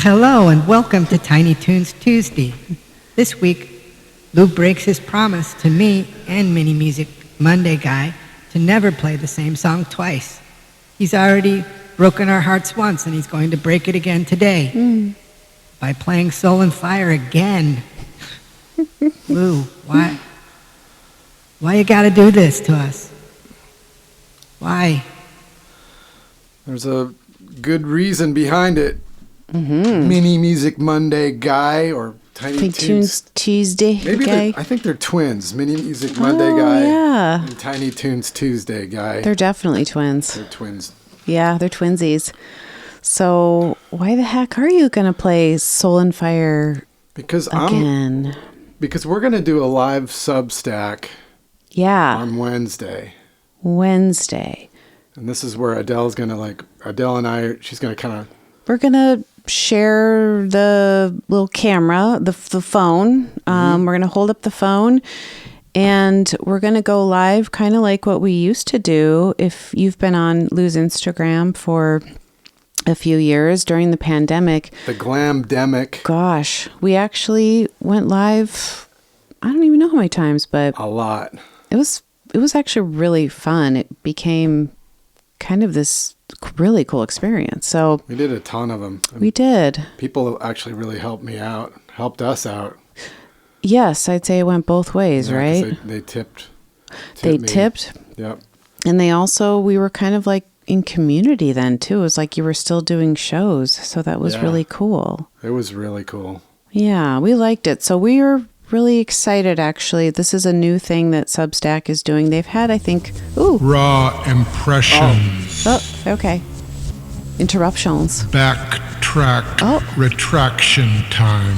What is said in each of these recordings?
Hello and welcome to Tiny Toons Tuesday. This week, Lou breaks his promise to me and Mini Music Monday Guy to never play the same song twice. He's already broken our hearts once and he's going to break it again today by playing Soul and Fire again. Lou, why you gotta do this to us? Why? There's a good reason behind it. Mm-hmm. Mini Music Monday Guy or Tiny Toons Tuesday Maybe Guy. I think they're twins. Mini Music Monday Guy yeah. and Tiny Toons Tuesday Guy. They're definitely twins. They're twins. Yeah, they're twinsies. So why the heck are you going to play Soul and Fire because again? Because we're going to do a live Substack on Wednesday. And this is where Adele's going to Adele and I, she's going to kind of... We're going to share the little camera, the phone. We're going to hold up the phone and we're going to go live kind of like what we used to do. If you've been on Lou's Instagram for a few years during the pandemic. The glamdemic. Gosh, we actually went live, I don't even know how many times, but... A lot. It was actually really fun. It became kind of this really cool experience. So we did a ton of them. We did. People actually really helped us out. Yes, I'd say it went both ways, right? They tipped. They tipped. Yep. And we were kind of like in community then too. It was like you were still doing shows. So that was really cool. It was really cool. Yeah, we liked it. So we were really excited, actually. This is a new thing that Substack is doing. They've had, I think, raw impressions. Oh, okay. Interruptions. Backtrack. Retraction time.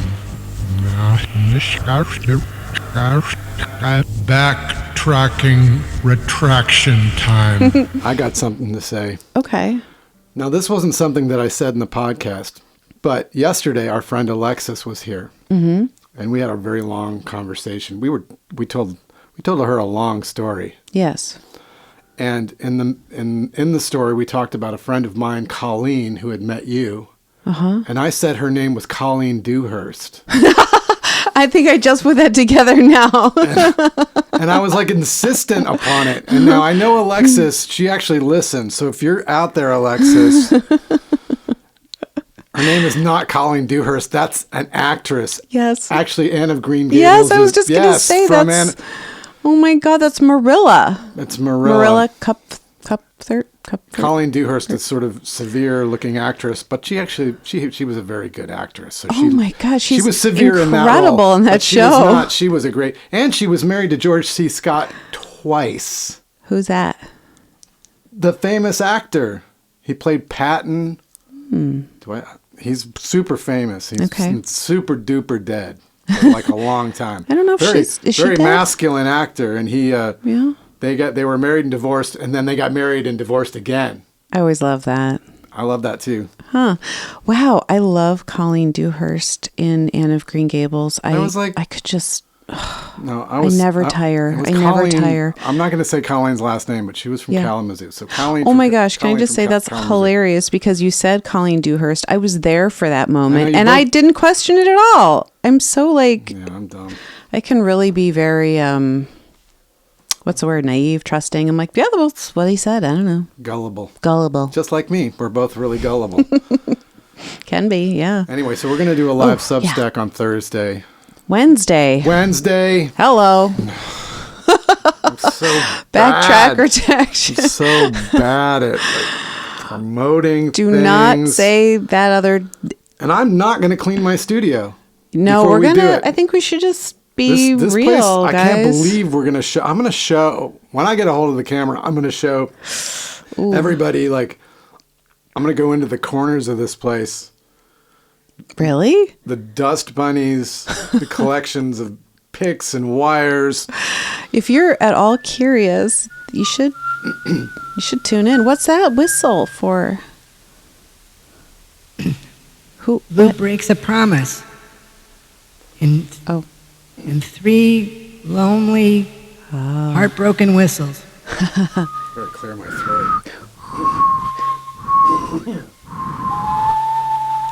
Backtracking retraction time. I got something to say. Okay. Now, this wasn't something that I said in the podcast, but yesterday our friend Alexis was here. Mm-hmm. And we had a very long conversation. We told her a long story. Yes. And in the story, we talked about a friend of mine, Colleen, who had met you. Uh-huh. And I said her name was Colleen Dewhurst. I think I just put that together now. and I was insistent upon it. And now I know Alexis, she actually listens. So if you're out there, Alexis, her name is not Colleen Dewhurst. That's an actress. Yes. Actually, Anne of Green Gables. Yes, I was just going to say that. Oh my God, that's Marilla. It's Marilla. Marilla Cup. Colleen Dewhurst is sort of severe-looking actress, but she was a very good actress. So my God, she was severe incredible in that show. She was a great, and she was married to George C. Scott twice. Who's that? The famous actor. He played Patton. He's super famous. He's super duper dead for a long time. I don't know if is she very dead? Masculine actor, and he they were married and divorced, and then they got married and divorced again. I always love that. I love that too. Huh? Wow, I love Colleen Dewhurst in Anne of Green Gables. I could just. I never tire. I'm not going to say Colleen's last name, but she was from Kalamazoo. So Colleen. Oh my gosh! Can I just say that's hilarious because you said Colleen Dewhurst. I was there for that moment, and I didn't question it at all. I'm so Yeah, I'm dumb. I can really be very what's the word? Naive, trusting. I'm like, yeah, that's what he said. I don't know. Gullible. Just like me, we're both really gullible. Can be, yeah. Anyway, so we're going to do a live Substack on Thursday. Wednesday. I'm Hello. so Backtrack retraction. I'm so bad at promoting Do things. not say that other. And I'm not going to clean my studio. No, we're going to. I think we should just be this real, place, guys. I can't believe we're going to show. I'm going to show. When I get a hold of the camera, I'm going to show everybody, I'm going to go into the corners of this place. Really? The dust bunnies, the collections of picks and wires. If you're at all curious, you should tune in. What's that whistle for? Lou breaks a promise. In 3 lonely, heartbroken whistles. Gotta clear my throat.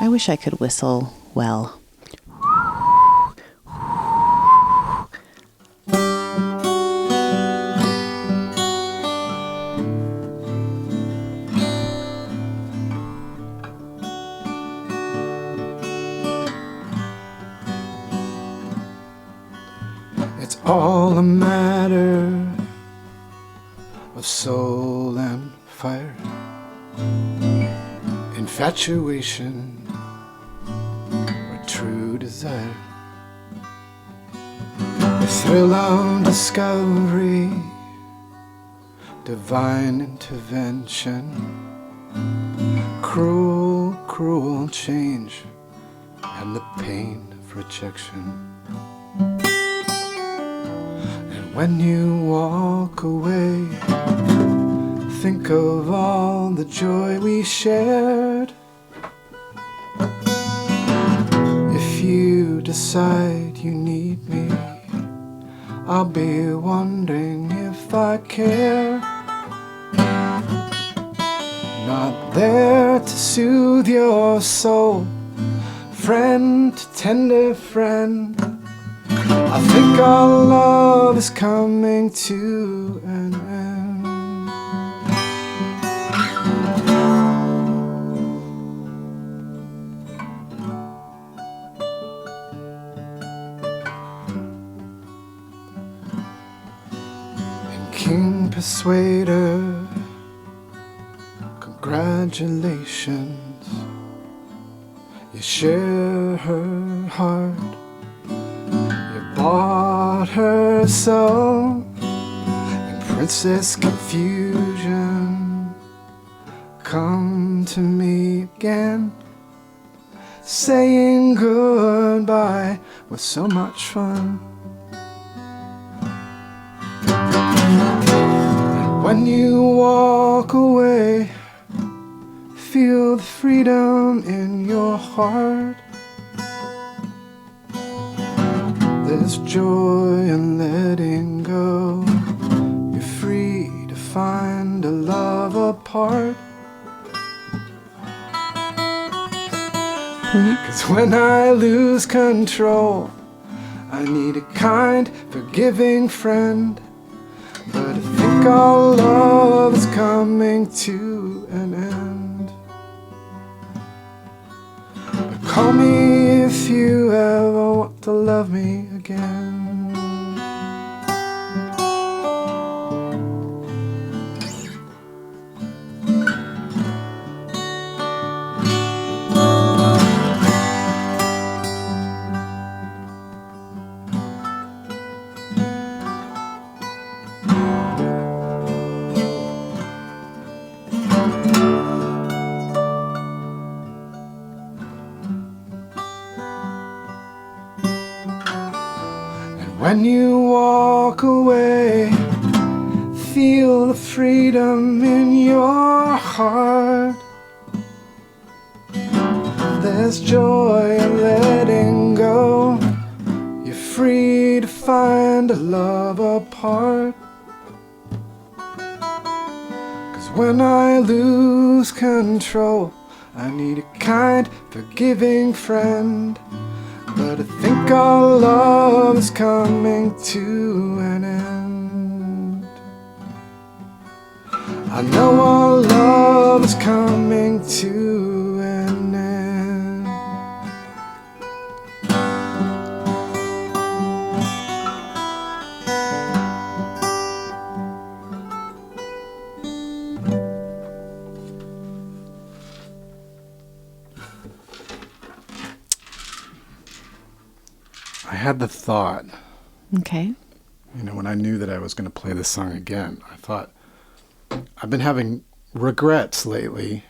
I wish I could whistle well. It's all a matter of soul and fire, infatuation or true desire, the thrill of discovery, divine intervention, cruel, cruel change, and the pain of rejection. When you walk away, think of all the joy we shared. If you decide you need me, I'll be wondering if I care. Not there to soothe your soul, friend to tender friend. I think our love is coming to an end. And King Persuader, congratulations. You share her heart, bought her soul. And Princess Confusion, come to me again. Saying goodbye was so much fun. And when you walk away, feel the freedom in your heart. There's joy in letting go. You're free to find a love apart. 'Cause when I lose control, I need a kind, forgiving friend. But I think our love is coming to an end. But call me if you ever want to love me again. When you walk away, feel the freedom in your heart. There's joy in letting go. You're free to find a love apart. 'Cause when I lose control, I need a kind, forgiving friend. But I think our love is coming to an end. I know our love is coming to an end. I had the thought, Okay. when I knew that I was going to play this song again, I thought, I've been having regrets lately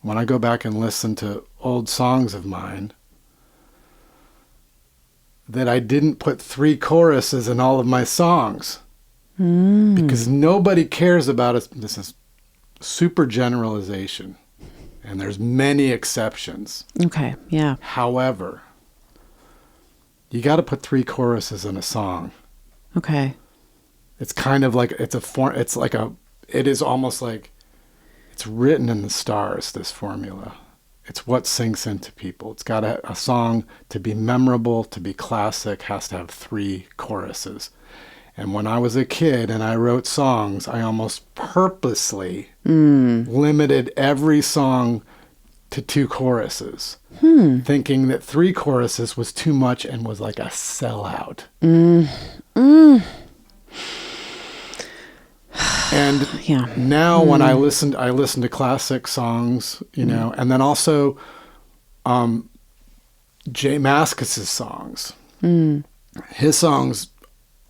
when I go back and listen to old songs of mine that I didn't put 3 choruses in all of my songs. Because nobody cares about it. This is super generalization, and there's many exceptions. Okay. Yeah. However, you got to put 3 choruses in a song. Okay. It's kind of like it is almost like it's written in the stars, this formula. It's what sinks into people. It's got a song to be memorable, to be classic, has to have 3 choruses. And when I was a kid and I wrote songs, I almost purposely limited every song to 2 choruses, thinking that 3 choruses was too much and was like a sellout. And now when I listen to classic songs, you know, and then also Jay Mascis's songs. His songs,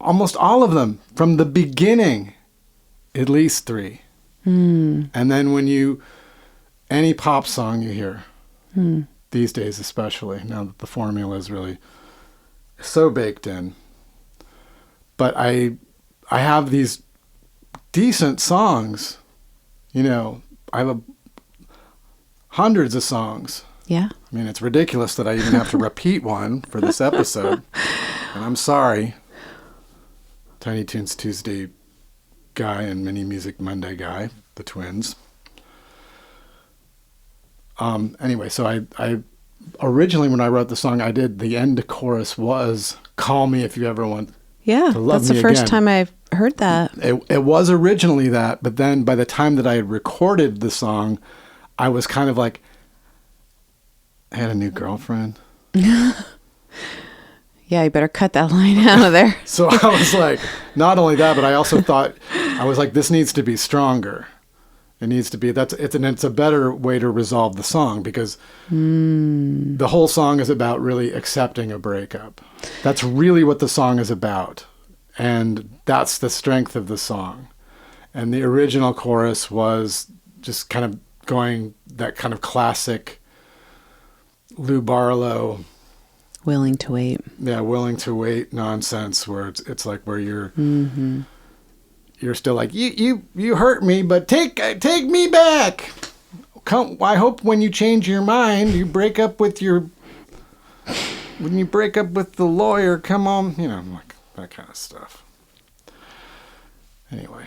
almost all of them, from the beginning, at least 3. And then any pop song you hear, these days especially, now that the formula is really so baked in. But I have these decent songs, you know, I have hundreds of songs. Yeah. I mean, it's ridiculous that I even have to repeat one for this episode. And I'm sorry, Tiny Toons Tuesday guy and Mini Music Monday guy, the twins. Anyway, so I originally, when I wrote the song, the end chorus was "Call me if you ever want to love that's me the first again." time I've heard that. It was originally that, but then by the time that I had recorded the song, I was kind of like, I had a new girlfriend. Yeah, you better cut that line out of there. So I was like, not only that, but I also thought, I was like, this needs to be stronger. It needs to be, it's a better way to resolve the song, because the whole song is about really accepting a breakup. That's really what the song is about. And that's the strength of the song. And the original chorus was just kind of going that kind of classic Lou Barlow, Willing to wait. Yeah, willing to wait nonsense, where it's like where you're you're still like, you hurt me, but take me back. Come, I hope when you change your mind, you break up with when you break up with the lawyer, come on, you know, like that kind of stuff. Anyway,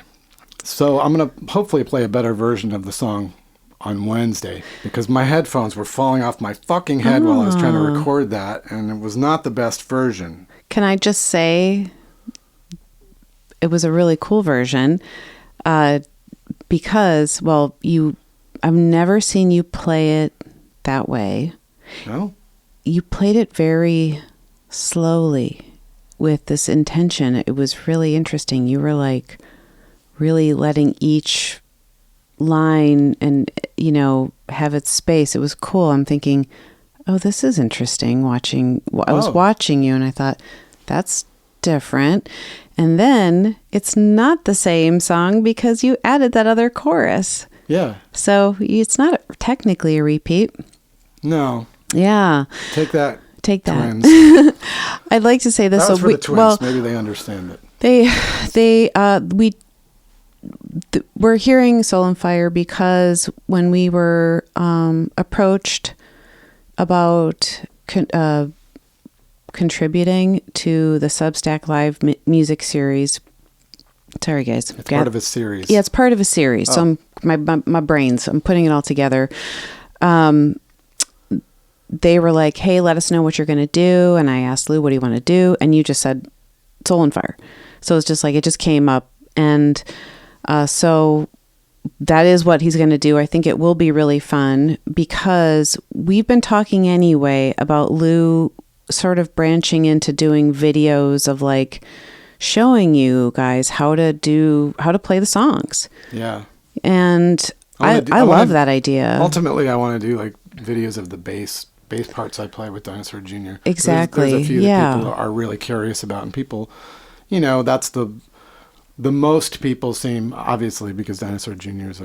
so I'm gonna hopefully play a better version of the song on Wednesday, because my headphones were falling off my fucking head while I was trying to record that, and it was not the best version. Can I just say, it was a really cool version, because, well, I've never seen you play it that way. No? You played it very slowly with this intention. It was really interesting. You were like really letting each line and, you know, have its space. It was cool. I'm thinking, oh, this is interesting watching. I was watching you and I thought, that's different. And then it's not the same song because you added that other chorus. Yeah. So it's not technically a repeat. No. Yeah. Take that. Twins. I'd like to say this. That was for the twins. Maybe they understand it. We're hearing Soul and Fire because when we were approached about contributing to the Substack Live music series. Sorry, guys. It's part of a series. Yeah, it's part of a series. So my brains, I'm putting it all together. They were like, hey, let us know what you're going to do. And I asked Lou, what do you want to do? And you just said Soul and Fire. So it's just like, it just came up. And so that is what he's going to do. I think it will be really fun because we've been talking anyway about Lou sort of branching into doing videos of like showing you guys how to play the songs. Yeah. And I love that idea. Ultimately, I want to do like videos of the bass parts I play with Dinosaur Jr. Exactly. There's a few that people are really curious about, and people, you know, that's the most people seem, obviously, because Dinosaur Jr. is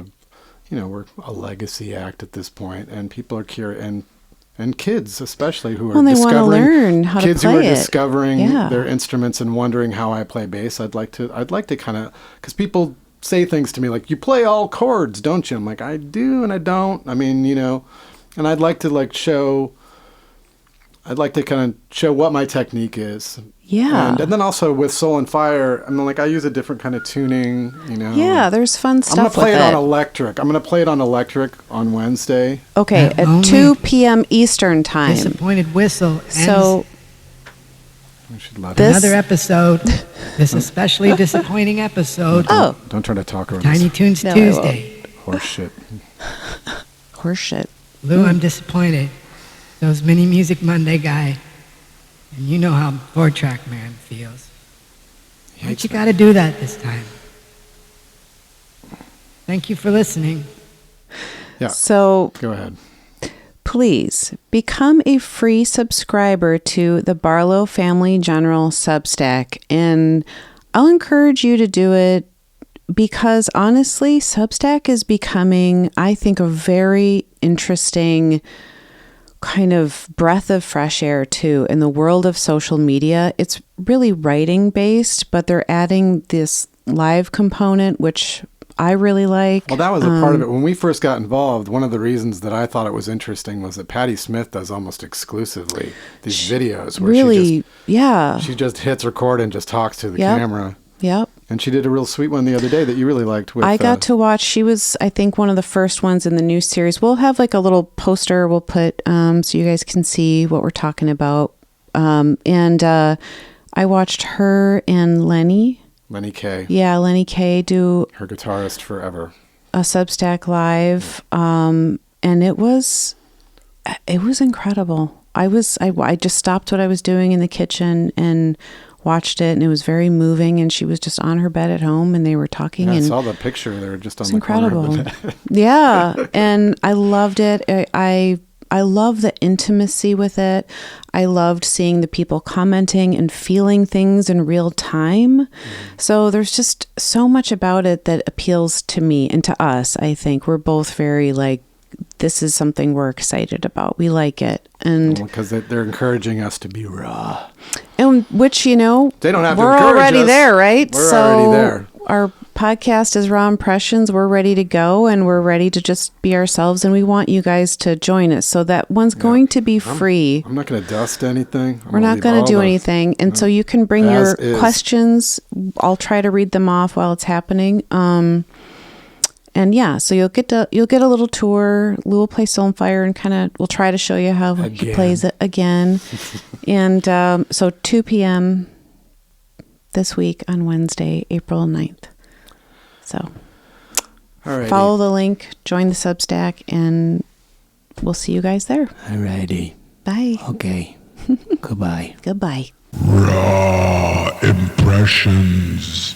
we're a legacy act at this point, and people are curious, and kids especially who are they want to learn how to play it. Kids who are discovering their instruments and wondering how I play bass. I'd like to kind of, because people say things to me like, you play all chords, don't you? I'm like, I do and I don't. I mean, you know, and I'd like to like show I'd like to kind of show what my technique is. Yeah. And then also with Soul and Fire, I mean, like I use a different kind of tuning, you know. Yeah, there's fun stuff I'm going to play with it on it. electric. I'm going to play it on electric on Wednesday. Okay, Yeah, at only 2 p.m. Eastern time. Disappointed Whistle ends So We should let This- another episode, this especially disappointing episode, Oh, Don't try to talk over Tiny this Toons No, I won't. Tuesday. horse shit. horseshit. Lou, I'm disappointed. Those Mini Music Monday guy, and you know how 4-Track Man feels. Why'd you got to do that this time? Thank you for listening. Yeah, So go ahead. please become a free subscriber to the Barlow Family General Substack. And I'll encourage you to do it because honestly, Substack is becoming, I think, a very interesting kind of breath of fresh air too in the world of social media. It's really writing based, but they're adding this live component, which I really like. Well, that was a part of it. When we first got involved, one of the reasons that I thought it was interesting was that Patti Smith does almost exclusively these videos where Really, yeah. she just hits record and just talks to the Yep. camera. Yep. And she did a real sweet one the other day that you really liked. With I got to watch. She was, I think, one of the first ones in the new series. We'll have like a little poster we'll put so you guys can see what we're talking about. And I watched her and Lenny. Lenny Kay, Yeah, Lenny Kay do her guitarist forever. a Substack live, and it was incredible. I just stopped what I was doing in the kitchen and watched it, and it was very moving. And she was just on her bed at home, and they were talking. Yeah, I and saw the picture there just on it's the corner of incredible. the bed. Yeah, and I loved it. I love the intimacy with it. I loved seeing the people commenting and feeling things in real time. So there's just so much about it that appeals to me and to us. I think we're both very like, this is something we're excited about. We like it. And Because they're encouraging us to be raw. which, you know, They don't have to we're encourage already us. there, right? We're So already there. our podcast is Raw Impressions. We're ready to go, and we're ready to just be ourselves, and we want you guys to join us. So that one's going to be free. I'm not going to dust anything. We're not going to do anything. And so you can bring your As is. questions. I'll try to read them off while it's happening. And yeah, so you'll get a little tour. Lou will play Soul and Fire and we'll try to show you how he Again. plays it again. And so 2 p.m. this week on Wednesday, April 9th. So Alrighty. follow the link, join the Substack, and we'll see you guys there. Alrighty. Bye. Okay. Goodbye. Goodbye. Raw impressions.